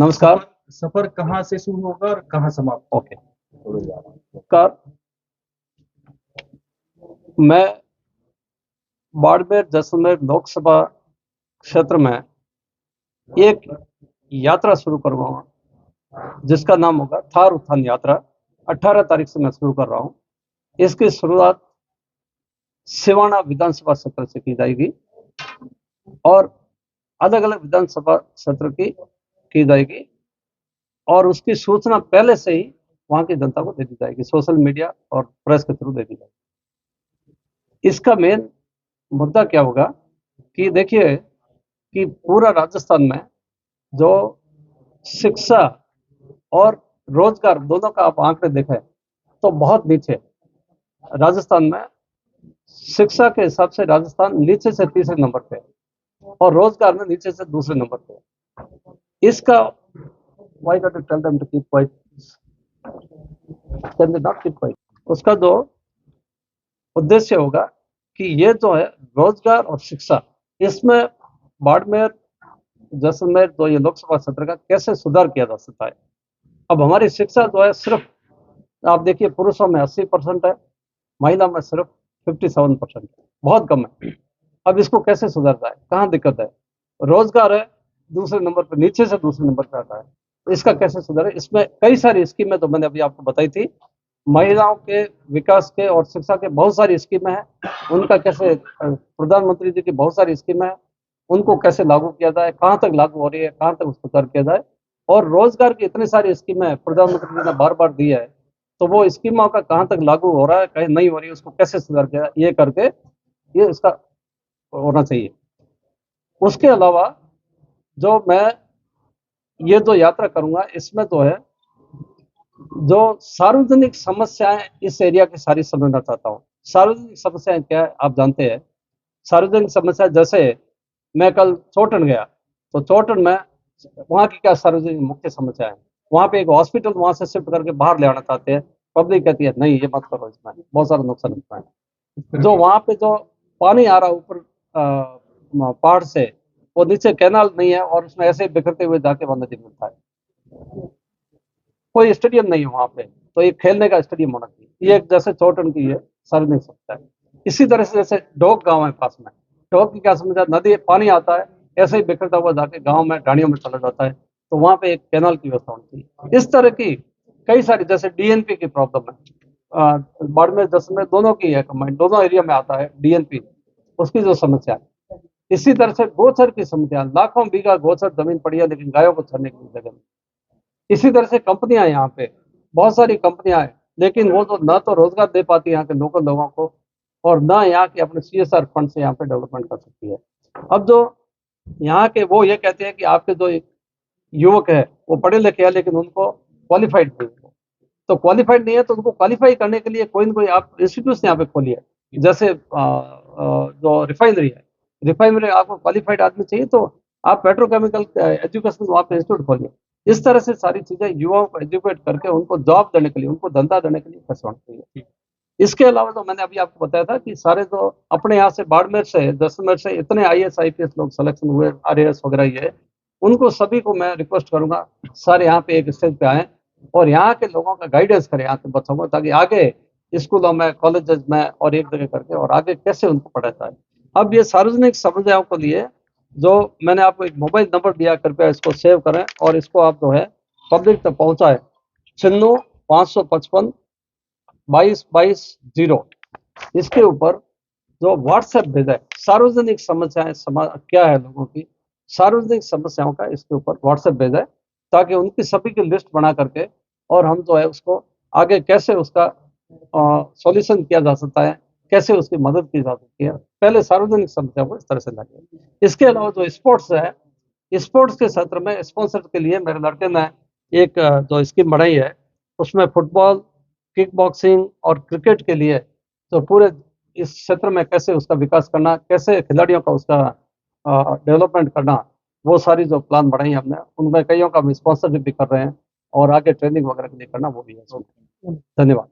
नमस्कार। सफर कहाँ से शुरू होगा और कहाँ समाप्त? ओके, नमस्कार। मैं बाड़मेर जैसलमेर लोकसभा क्षेत्र में एक यात्रा शुरू करूंगा जिसका नाम होगा थार उत्थान यात्रा। 18 तारीख से मैं शुरू कर रहा हूं। इसकी शुरुआत सिवाना विधानसभा क्षेत्र से की जाएगी और अलग अलग विधानसभा क्षेत्र की जाएगी और उसकी सूचना पहले से ही वहां की जनता को दे दी जाएगी, सोशल मीडिया और प्रेस के थ्रू दे दी जाएगी। इसका मेन मुद्दा क्या होगा कि देखिए कि पूरा राजस्थान में जो शिक्षा और रोजगार दोनों का आप आंकड़े देखें तो बहुत नीचे। राजस्थान में शिक्षा के हिसाब से राजस्थान नीचे से तीसरे नंबर पे और रोजगार में नीचे से दूसरे नंबर पे। इसका why not you tell them to keep quiet? Can they not keep quiet? उसका जो उद्देश्य होगा कि ये जो है रोजगार और शिक्षा, इसमें बाड़मेर जैसलमेर जो ये लोकसभा क्षेत्र का कैसे सुधार किया जा सकता है। अब हमारी शिक्षा जो है सिर्फ आप देखिए पुरुषों में 80% है, महिला में सिर्फ 57% है, बहुत कम है। अब इसको कैसे सुधार जाए, कहाँ दिक्कत है? रोजगार है दूसरे नंबर पर, नीचे से दूसरे नंबर पर आता है, तो इसका कैसे सुधारे? इसमें कई सारी स्कीमें तो मैंने अभी आपको बताई थी, महिलाओं के विकास के और शिक्षा के बहुत सारी स्कीमें हैं, उनका कैसे प्रधानमंत्री जी की बहुत सारी स्कीमें हैं, उनको कैसे लागू किया जाए, कहाँ तक लागू हो रही है, कहाँ तक उसको सुधार किया जाए। और रोजगार की इतनी सारी स्कीमें प्रधानमंत्री जी ने बार बार दी है, तो वो स्कीमों का कहाँ तक लागू हो रहा है, कहीं नहीं हो रही है, उसको कैसे सुधार किया जाए, ये करके ये इसका होना चाहिए। उसके अलावा जो मैं ये जो यात्रा करूंगा इसमें तो है जो सार्वजनिक समस्याएं इस एरिया की सारी समझना चाहता हूँ। सार्वजनिक समस्याएं क्या है आप जानते हैं। सार्वजनिक समस्या जैसे मैं कल चोटन गया तो चोटन में वहाँ की क्या सार्वजनिक मुख्य समस्या है। वहाँ पे एक हॉस्पिटल वहां से शिफ्ट करके बाहर ले आना चाहते हैं, पब्लिक कहती है नहीं ये मत करो, इसमें बहुत सारा नुकसान होता है। जो वहां पे जो पानी आ रहा ऊपर पहाड़ से, वो नीचे कैनाल नहीं है और उसमें ऐसे बिखरते हुए जाके वहां नदी मिलता है। कोई स्टेडियम नहीं है वहां पे, तो एक खेलने का स्टेडियम होना चाहिए। ये एक जैसे चोटन की है सार्वजनिक समस्या है। इसी तरह से जैसे ढोक गांव है पास में, ढोक की क्या समस्या, नदी पानी आता है ऐसे ही बिखरता हुआ जाके गांव में ढाणियों में चला जाता है, तो वहां पे एक कैनाल की व्यवस्था होनी चाहिए। इस तरह की कई सारी, जैसे डीएनपी की प्रॉब्लम है, बाड़मेर जैसलमेर दोनों की है कंबाइंड, दोनों एरिया में आता है डीएनपी, उसकी जो समस्या है। इसी तरह से गोचर की समस्या, लाखों बीघा गोचर जमीन पड़ी है लेकिन गायों को चरने की जगह नहीं। इसी तरह से कंपनियां यहाँ पे बहुत सारी कंपनियां हैं, लेकिन वो तो ना तो रोजगार दे पाती है यहाँ के लोकल लोगों को और ना यहाँ के अपने सीएसआर फंड से यहाँ पे डेवलपमेंट कर सकती है। अब जो यहाँ के वो ये कहते हैं कि आपके जो युवक है वो पढ़े लिखे हैं लेकिन उनको क्वालिफाइड नहीं है, तो क्वालिफाइड नहीं है तो उनको क्वालिफाई करने के लिए कोई ना कोई आप इंस्टीट्यूट यहाँ पे खोलिए। जैसे जो रिफाइनरी है, रिफाइनरी आपको क्वालिफाइड आदमी चाहिए तो आप पेट्रोकेमिकल एजुकेशन वहाँ पे इंस्टीट्यूट खोलिए। इस तरह से सारी चीजें युवाओं को एजुकेट करके उनको जॉब देने के लिए, उनको धंधा देने के लिए कैसे होना चाहिए। इसके अलावा तो मैंने अभी आपको बताया था कि सारे जो अपने यहाँ से बाड़मेर से जैसलमेर से इतने आईएएस आईपीएस लोग सिलेक्शन हुए, आरएएस वगैरह ये, उनको सभी को मैं रिक्वेस्ट करूंगा सारे यहाँ पे एक स्टेज पे आए और यहाँ के लोगों का गाइडेंस करें यहाँ के बच्चों को, ताकि आगे स्कूलों में कॉलेजेस में और एक जगह करके और आगे कैसे उनको पढ़ाया जाए। अब ये सार्वजनिक समस्याओं के लिए जो मैंने आपको एक मोबाइल नंबर दिया, कृपया इसको सेव करें और इसको आप जो है पब्लिक तक पहुंचाएं। 96-555-22-22-0 इसके ऊपर जो व्हाट्सएप भेजा है, सार्वजनिक समस्याएं क्या है लोगों की, सार्वजनिक समस्याओं का इसके ऊपर व्हाट्सएप भेजा है, ताकि उनकी सभी की लिस्ट बना करके और हम जो है उसको आगे कैसे उसका सॉल्यूशन किया जा सकता है, कैसे उसकी मदद की जा सकती है। पहले सार्वजनिक समस्या को इस तरह से लगे। इसके अलावा जो स्पोर्ट्स है, स्पोर्ट्स के क्षेत्र में स्पॉन्सर के लिए मेरे लड़के ने एक जो स्कीम बनाई है, उसमें फुटबॉल, किक बॉक्सिंग और क्रिकेट के लिए तो पूरे इस क्षेत्र में कैसे उसका विकास करना, कैसे खिलाड़ियों का उसका डेवलपमेंट करना, वो सारी जो प्लान बनाई हमने, उनमें कईयों का हम स्पॉन्सरशिप भी कर रहे हैं और आगे ट्रेनिंग वगैरह के लिए करना वो भी है। धन्यवाद।